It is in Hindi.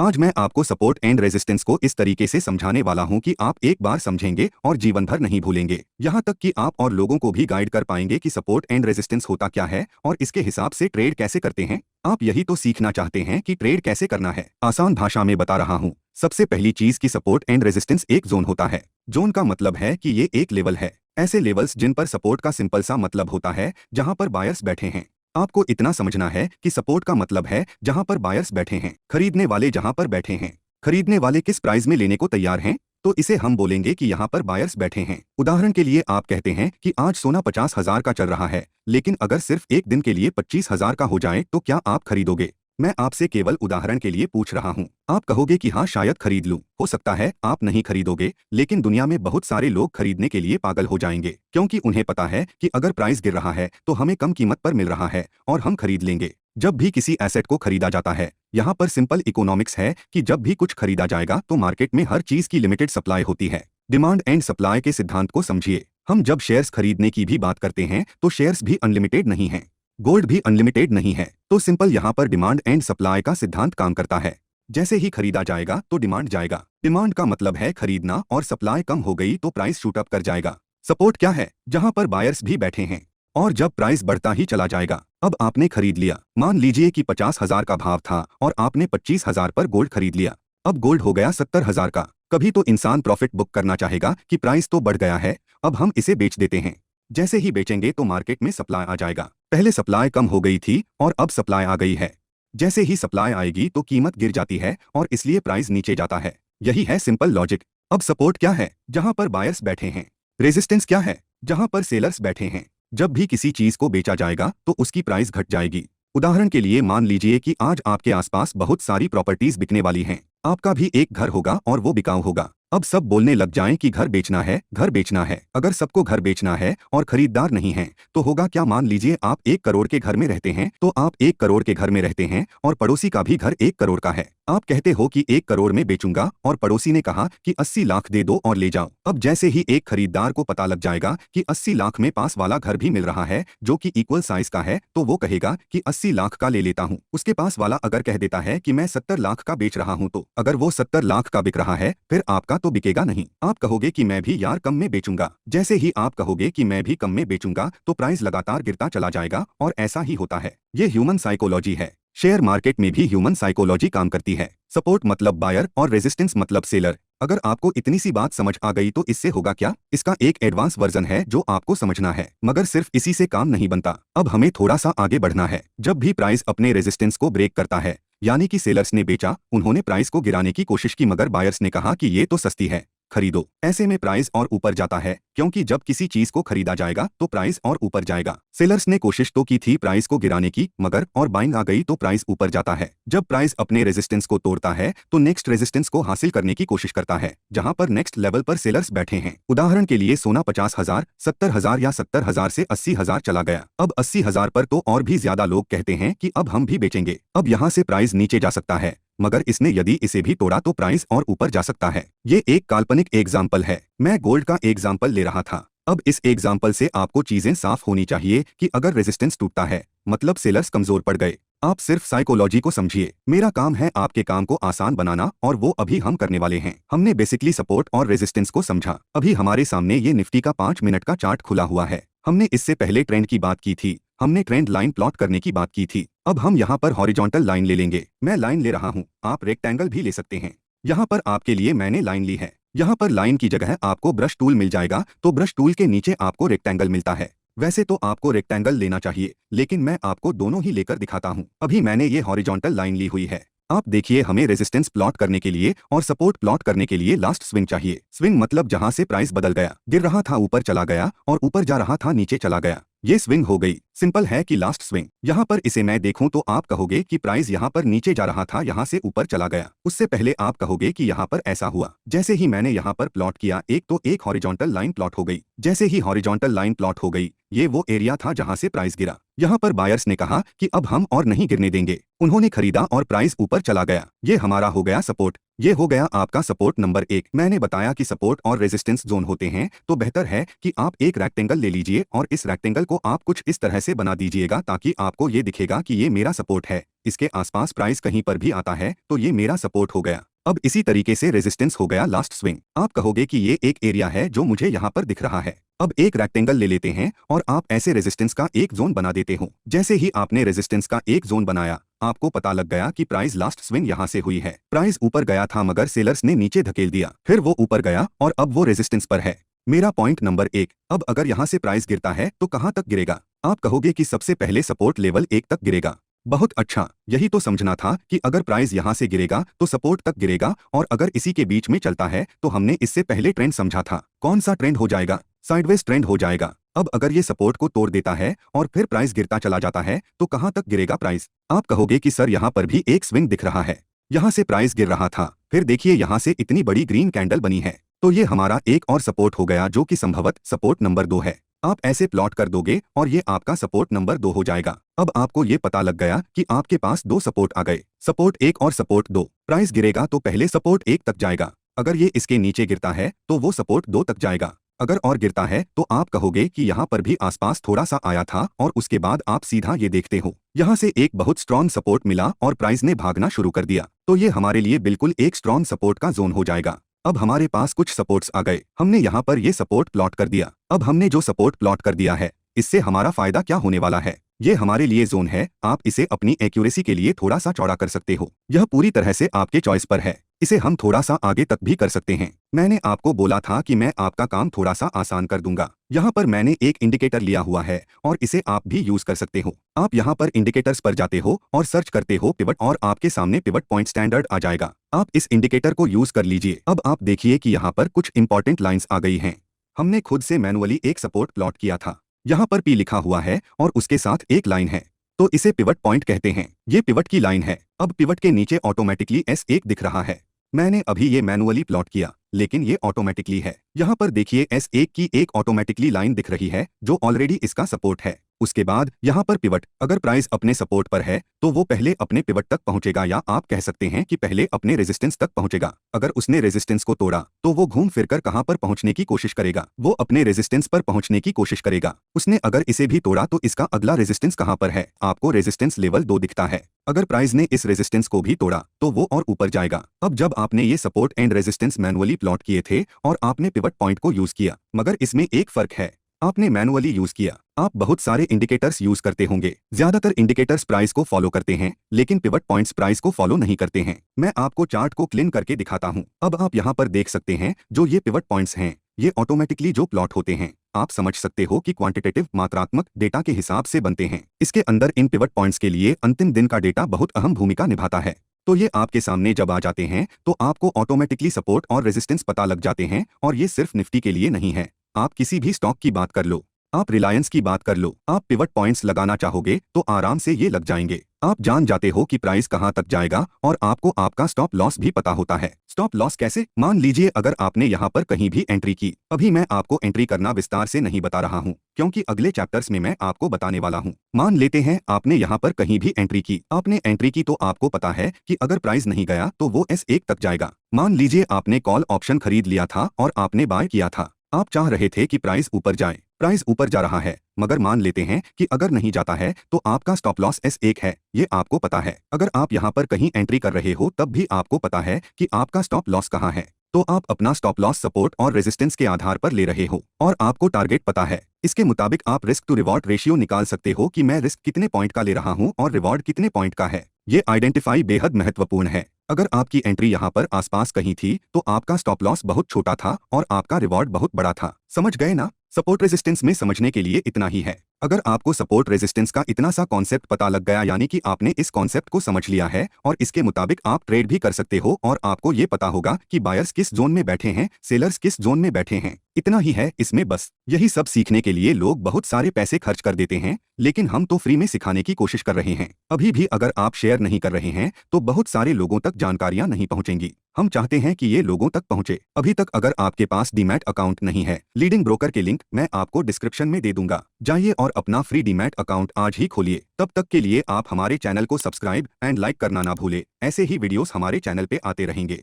आज मैं आपको सपोर्ट एंड रेजिस्टेंस को इस तरीके से समझाने वाला हूं कि आप एक बार समझेंगे और जीवन भर नहीं भूलेंगे। यहां तक कि आप और लोगों को भी गाइड कर पाएंगे कि सपोर्ट एंड रेजिस्टेंस होता क्या है और इसके हिसाब से ट्रेड कैसे करते हैं। आप यही तो सीखना चाहते हैं कि ट्रेड कैसे करना है। आसान भाषा में बता रहा हूं। सबसे पहली चीज की सपोर्ट एंड रेजिस्टेंस एक जोन होता है। जोन का मतलब है कि ये एक लेवल है। ऐसे लेवल्स जिन पर सपोर्ट का सिंपल सा मतलब होता है जहां पर बायर्स बैठे हैं। आपको इतना समझना है कि सपोर्ट का मतलब है जहां पर बायर्स बैठे हैं, खरीदने वाले जहां पर बैठे हैं। खरीदने वाले किस प्राइस में लेने को तैयार हैं, तो इसे हम बोलेंगे कि यहाँ पर बायर्स बैठे हैं। उदाहरण के लिए आप कहते हैं कि आज सोना 50,000 का चल रहा है, लेकिन अगर सिर्फ एक दिन के लिए 25,000 का हो जाए तो क्या आप खरीदोगे? मैं आपसे केवल उदाहरण के लिए पूछ रहा हूँ। आप कहोगे कि हाँ शायद खरीद लूं। हो सकता है आप नहीं खरीदोगे, लेकिन दुनिया में बहुत सारे लोग खरीदने के लिए पागल हो जाएंगे, क्योंकि उन्हें पता है कि अगर प्राइस गिर रहा है तो हमें कम कीमत पर मिल रहा है और हम खरीद लेंगे। जब भी किसी एसेट को खरीदा जाता है, यहाँ पर सिंपल इकोनॉमिक्स है कि जब भी कुछ खरीदा जाएगा तो मार्केट में हर चीज की लिमिटेड सप्लाई होती है। डिमांड एंड सप्लाई के सिद्धांत को समझिए। हम जब शेयर्स खरीदने की भी बात करते हैं तो शेयर्स भी अनलिमिटेड नहीं है, गोल्ड भी अनलिमिटेड नहीं है। तो सिंपल यहाँ पर डिमांड एंड सप्लाई का सिद्धांत काम करता है। जैसे ही खरीदा जाएगा तो डिमांड जाएगा। डिमांड का मतलब है खरीदना और सप्लाई कम हो गई तो प्राइस शूट अप कर जाएगा। सपोर्ट क्या है? जहां पर बायर्स भी बैठे हैं और जब प्राइस बढ़ता ही चला जाएगा। अब आपने खरीद लिया। मान लीजिए कि 50,000 का भाव था और आपने 25,000 पर गोल्ड खरीद लिया। अब गोल्ड हो गया 70,000 का। कभी तो इंसान प्रॉफिट बुक करना चाहेगा कि प्राइस तो बढ़ गया है, अब हम इसे बेच देते हैं। जैसे ही बेचेंगे तो मार्केट में सप्लाई आ जाएगा। पहले सप्लाई कम हो गई थी और अब सप्लाई आ गई है। जैसे ही सप्लाई आएगी तो कीमत गिर जाती है और इसलिए प्राइस नीचे जाता है। यही है सिंपल लॉजिक। अब सपोर्ट क्या है? जहां पर बायर्स बैठे हैं। रेजिस्टेंस क्या है? जहां पर सेलर्स बैठे हैं। जब भी किसी चीज को बेचा जाएगा तो उसकी प्राइस घट जाएगी। उदाहरण के लिए मान लीजिए कि आज आपके आसपास बहुत सारी प्रॉपर्टीज बिकने वाली हैं। आपका भी एक घर होगा और वो बिकाऊ होगा। अब सब बोलने लग जाएं कि घर बेचना है, घर बेचना है। अगर सबको घर बेचना है और खरीदार नहीं है तो होगा क्या? मान लीजिए आप 1 करोड़ के घर में रहते हैं, तो आप 1 करोड़ के घर में रहते हैं और पड़ोसी का भी घर 1 करोड़ का है। आप कहते हो कि 1 करोड़ में बेचूंगा और पड़ोसी ने कहा कि 80 लाख दे दो और ले जाओ। अब जैसे ही एक खरीदार को पता लग जाएगा कि 80 लाख में पास वाला घर भी मिल रहा है जो कि इक्वल साइज का है, तो वो कहेगा कि 80 लाख का ले लेता हूँ। उसके पास वाला अगर कह देता है कि मैं 70 लाख का बेच रहा हूँ, तो अगर वो 70 लाख का बिक रहा है फिर आपका तो बिकेगा नहीं। आप कहोगे कि मैं भी यार कम में बेचूंगा। जैसे ही आप कहोगे कि मैं भी कम में बेचूंगा तो प्राइस लगातार गिरता चला जाएगा और ऐसा ही होता है। ये ह्यूमन साइकोलॉजी है। शेयर मार्केट में भी ह्यूमन साइकोलॉजी काम करती है। सपोर्ट मतलब बायर और रेजिस्टेंस मतलब सेलर। अगर आपको इतनी सी बात समझ आ गई तो इससे होगा क्या? इसका एक एडवांस वर्जन है जो आपको समझना है, मगर सिर्फ इसी से काम नहीं बनता। अब हमें थोड़ा सा आगे बढ़ना है। जब भी प्राइस अपने रेजिस्टेंस को ब्रेक करता है, यानी कि सेलर्स ने बेचा, उन्होंने प्राइस को गिराने की कोशिश की, मगर बायर्स ने कहा कि ये तो सस्ती है, खरीदो। ऐसे में प्राइस और ऊपर जाता है, क्योंकि जब किसी चीज को खरीदा जाएगा तो प्राइस और ऊपर जाएगा। सेलर्स ने कोशिश तो की थी प्राइस को गिराने की, मगर और बाइंग आ गई तो प्राइस ऊपर जाता है। जब प्राइस अपने रेजिस्टेंस को तोड़ता है तो नेक्स्ट रेजिस्टेंस को हासिल करने की कोशिश करता है, जहां पर नेक्स्ट लेवल पर सेलर्स बैठे हैं। उदाहरण के लिए सोना 50,000, 70,000 या 70,000 से 80,000 चला गया। अब 80,000 पर तो और भी ज्यादा लोग कहते हैं कि अब हम भी बेचेंगे। अब यहाँ से प्राइस नीचे जा सकता है, मगर इसने यदि इसे भी तोड़ा तो प्राइस और ऊपर जा सकता है। ये एक काल्पनिक एग्जाम्पल है। मैं गोल्ड का एग्जाम्पल ले रहा था। अब इस एग्जाम्पल से आपको चीजें साफ होनी चाहिए कि अगर रेजिस्टेंस टूटता है मतलब सेलर्स कमजोर पड़ गए। आप सिर्फ साइकोलॉजी को समझिए। मेरा काम है आपके काम को आसान बनाना और वो अभी हम करने वाले हैं। हमने बेसिकली सपोर्ट और रेजिस्टेंस को समझा। अभी हमारे सामने ये निफ्टी का 5 मिनट का चार्ट खुला हुआ है। हमने इससे पहले ट्रेंड की बात की थी। हमने ट्रेंड लाइन प्लॉट करने की बात की थी। अब हम यहाँ पर हॉरिजॉन्टल लाइन ले लेंगे। मैं लाइन ले रहा हूँ, आप रेक्टेंगल भी ले सकते हैं। यहाँ पर आपके लिए मैंने लाइन ली है। यहाँ पर लाइन की जगह आपको ब्रश टूल मिल जाएगा, तो ब्रश टूल के नीचे आपको रेक्टेंगल मिलता है। वैसे तो आपको रेक्टेंगल लेना चाहिए, लेकिन मैं आपको दोनों ही लेकर दिखाता हूँ। अभी मैंने ये हॉरिजॉन्टल लाइन ली हुई है। आप देखिए, हमें रेजिस्टेंस प्लॉट करने के लिए और सपोर्ट प्लॉट करने के लिए लास्ट स्विंग चाहिए। स्विंग मतलब जहां से प्राइस बदल गया, गिर रहा था ऊपर चला गया और ऊपर जा रहा था नीचे चला गया। ये स्विंग हो गई। सिंपल है कि लास्ट स्विंग। यहाँ पर इसे मैं देखूं तो आप कहोगे कि प्राइस यहाँ पर नीचे जा रहा था, यहाँ से ऊपर चला गया। उससे पहले आप कहोगे कि यहाँ पर ऐसा हुआ। जैसे ही मैंने यहाँ पर प्लॉट किया एक हॉरिजॉन्टल लाइन प्लॉट हो गई। जैसे ही हॉरिजॉन्टल लाइन प्लॉट हो गई, ये वो एरिया था जहां से प्राइस गिरा। यहाँ पर बायर्स ने कहा कि अब हम और नहीं गिरने देंगे। उन्होंने खरीदा और प्राइस ऊपर चला गया। ये हमारा हो गया सपोर्ट। ये हो गया आपका सपोर्ट नंबर 1। मैंने बताया कि सपोर्ट और रेजिस्टेंस जोन होते हैं, तो बेहतर है कि आप एक रेक्टेंगल ले लीजिए और इस रेक्टेंगल को आप कुछ इस तरह से बना दीजिएगा ताकि आपको ये दिखेगा कि ये मेरा सपोर्ट है। इसके आसपास प्राइस कहीं पर भी आता है तो ये मेरा सपोर्ट हो गया। अब इसी तरीके से रेजिस्टेंस हो गया लास्ट स्विंग। आप कहोगे कि ये एक एरिया है जो मुझे यहाँ पर दिख रहा है। अब एक रेक्टेंगल ले लेते हैं और आप ऐसे रेजिस्टेंस का एक जोन बना देते हो। जैसे ही आपने रेजिस्टेंस का एक जोन बनाया, आपको पता लग गया कि प्राइस लास्ट स्विंग यहाँ से हुई है। प्राइस ऊपर गया था मगर सेलर्स ने नीचे धकेल दिया, फिर वो ऊपर गया और अब वो रेजिस्टेंस पर है। मेरा पॉइंट नंबर 1। अब अगर यहाँ से प्राइस गिरता है तो कहाँ तक गिरेगा? आप कहोगे कि सबसे पहले सपोर्ट लेवल 1 तक गिरेगा। बहुत अच्छा, यही तो समझना था कि अगर प्राइस यहाँ से गिरेगा तो सपोर्ट तक गिरेगा और अगर इसी के बीच में चलता है तो हमने इससे पहले ट्रेंड समझा था। कौन सा ट्रेंड हो जाएगा? साइडवेज ट्रेंड हो जाएगा। अब अगर ये सपोर्ट को तोड़ देता है और फिर प्राइस गिरता चला जाता है तो कहां तक गिरेगा प्राइस? आप कहोगे कि सर यहां पर भी एक स्विंग दिख रहा है, यहां से प्राइस गिर रहा था, फिर देखिए यहां से इतनी बड़ी ग्रीन कैंडल बनी है, तो ये हमारा एक और सपोर्ट हो गया जो कि संभवत सपोर्ट नंबर 2 है। आप ऐसे प्लॉट कर दोगे और ये आपका सपोर्ट नंबर 2 हो जाएगा। अब आपको ये पता लग गया कि आपके पास 2 सपोर्ट आ गए, सपोर्ट 1 और सपोर्ट 2। प्राइस गिरेगा तो पहले सपोर्ट 1 तक जाएगा, अगर ये इसके नीचे गिरता है तो वो सपोर्ट 2 तक जाएगा, अगर और गिरता है तो आप कहोगे कि यहाँ पर भी आसपास थोड़ा सा आया था और उसके बाद आप सीधा ये देखते हो यहाँ से एक बहुत स्ट्रॉन्ग सपोर्ट मिला और प्राइस ने भागना शुरू कर दिया, तो ये हमारे लिए बिल्कुल एक स्ट्रॉन्ग सपोर्ट का जोन हो जाएगा। अब हमारे पास कुछ सपोर्ट्स आ गए, हमने यहाँ पर ये सपोर्ट प्लॉट कर दिया। अब हमने जो सपोर्ट प्लॉट कर दिया है इससे हमारा फायदा क्या होने वाला है? ये हमारे लिए जोन है, आप इसे अपनी एक्यूरेसी के लिए थोड़ा सा चौड़ा कर सकते हो, यह पूरी तरह से आपके चॉइस पर है। इसे हम थोड़ा सा आगे तक भी कर सकते हैं। मैंने आपको बोला था कि मैं आपका काम थोड़ा सा आसान कर दूंगा। यहाँ पर मैंने एक इंडिकेटर लिया हुआ है और इसे आप भी यूज कर सकते हो। आप यहाँ पर इंडिकेटर्स पर जाते हो और सर्च करते हो पिवट और आपके सामने पिवट पॉइंट स्टैंडर्ड आ जाएगा। आप इस इंडिकेटर को यूज कर लीजिए। अब आप देखिए कि यहाँ पर कुछ इंपॉर्टेंट लाइन्स आ गई हैं। हमने खुद से मैनुअली एक सपोर्ट प्लॉट किया था, यहाँ पर P लिखा हुआ है और उसके साथ एक लाइन है, तो इसे पिवट पॉइंट कहते हैं। ये पिवट की लाइन है। अब पिवट के नीचे ऑटोमेटिकली S1 दिख रहा है। मैंने अभी ये मैनुअली प्लॉट किया लेकिन ये ऑटोमेटिकली है। यहाँ पर देखिए S1 की एक ऑटोमेटिकली लाइन दिख रही है जो ऑलरेडी इसका सपोर्ट है। उसके बाद यहाँ पर पिवट, अगर प्राइस अपने सपोर्ट पर है तो वो पहले अपने पिवट तक पहुंचेगा या आप कह सकते हैं कि पहले अपने रेजिस्टेंस तक पहुंचेगा। अगर उसने रेजिस्टेंस को तोड़ा तो वो घूम फिर कर कहां पर पहुंचने की कोशिश करेगा? वो अपने रेजिस्टेंस पर पहुंचने की कोशिश करेगा। उसने अगर इसे भी तोड़ा तो इसका अगला रेजिस्टेंस कहां पर है? आपको रेजिस्टेंस लेवल 2 दिखता है। अगर प्राइस ने इस रेजिस्टेंस को भी तोड़ा तो वो और ऊपर जाएगा। अब जब आपने ये support and resistance manually plot किए थे और आपने पिवट पॉइंट को यूज किया, मगर इसमें एक फर्क है, आपने मैनुअली यूज किया। आप बहुत सारे इंडिकेटर्स यूज करते होंगे, ज्यादातर इंडिकेटर्स प्राइस को फॉलो करते हैं लेकिन पिवट पॉइंट्स प्राइस को फॉलो नहीं करते हैं। मैं आपको चार्ट को क्लीन करके दिखाता हूं। अब आप यहां पर देख सकते हैं जो ये पिवट पॉइंट्स हैं ये ऑटोमेटिकली जो प्लॉट होते हैं, आप समझ सकते हो कि क्वांटिटेटिव मात्रात्मक डेटा के हिसाब से बनते हैं। इसके अंदर इन पिवट पॉइंट्स के लिए अंतिम दिन का डेटा बहुत अहम भूमिका निभाता है। तो ये आपके सामने जब आ जाते हैं तो आपको ऑटोमेटिकली सपोर्ट और रेजिस्टेंस पता लग जाते हैं। और ये सिर्फ निफ्टी के लिए नहीं है, आप किसी भी स्टॉक की बात कर लो, आप रिलायंस की बात कर लो, आप पिवट पॉइंट्स लगाना चाहोगे तो आराम से ये लग जाएंगे। आप जान जाते हो कि प्राइस कहां तक जाएगा और आपको आपका स्टॉप लॉस भी पता होता है। स्टॉप लॉस कैसे? मान लीजिए अगर आपने यहां पर कहीं भी एंट्री की, अभी मैं आपको एंट्री करना विस्तार से नहीं बता रहा हूं क्योंकि अगले चैप्टर्स में मैं आपको बताने वाला हूं। मान लेते हैं आपने यहां पर कहीं भी एंट्री की, आपने एंट्री की तो आपको पता है कि अगर प्राइस नहीं गया तो वो S1 तक जाएगा। मान लीजिए आपने कॉल ऑप्शन खरीद लिया था और आपने बाय किया था, आप चाह रहे थे कि प्राइस ऊपर जाए, प्राइस ऊपर जा रहा है, मगर मान लेते हैं कि अगर नहीं जाता है तो आपका स्टॉप लॉस S1 है, ये आपको पता है। अगर आप यहाँ पर कहीं एंट्री कर रहे हो तब भी आपको पता है कि आपका स्टॉप लॉस कहाँ है, तो आप अपना स्टॉप लॉस सपोर्ट और रेजिस्टेंस के आधार पर ले रहे हो और आपको टारगेट पता है। इसके मुताबिक आप रिस्क टू रिवॉर्ड रेशियो निकाल सकते हो कि मैं रिस्क कितने पॉइंट का ले रहा हूं और रिवॉर्ड कितने पॉइंट का है। ये आइडेंटिफाई बेहद महत्वपूर्ण है। अगर आपकी एंट्री यहाँ पर आसपास कहीं थी तो आपका स्टॉप लॉस बहुत छोटा था और आपका रिवॉर्ड बहुत बड़ा था। समझ गए ना? सपोर्ट रेजिस्टेंस में समझने के लिए इतना ही है। अगर आपको सपोर्ट रेजिस्टेंस का इतना सा कॉन्सेप्ट पता लग गया, यानी कि आपने इस कॉन्सेप्ट को समझ लिया है और इसके मुताबिक आप ट्रेड भी कर सकते हो और आपको ये पता होगा कि बायर्स किस जोन में बैठे हैं, सेलर्स किस जोन में बैठे हैं। इतना ही है इसमें बस। यही सब सीखने के लिए लोग बहुत सारे पैसे खर्च कर देते हैं, लेकिन हम तो फ्री में सिखाने की कोशिश कर रहे हैं। अभी भी अगर आप शेयर नहीं कर रहे हैं तो बहुत सारे लोगों तक जानकारियां नहीं पहुंचेंगी। हम चाहते हैं कि ये लोगों तक पहुंचे। अभी तक अगर आपके पास डीमैट अकाउंट नहीं है, लीडिंग ब्रोकर के लिंक मैं आपको डिस्क्रिप्शन में दे दूंगा, जाइए और अपना फ्री डीमैट अकाउंट आज ही खोलिए। तब तक के लिए आप हमारे चैनल को सब्सक्राइब एंड लाइक करना ना भूले। ऐसे ही वीडियोस हमारे चैनल पे आते रहेंगे।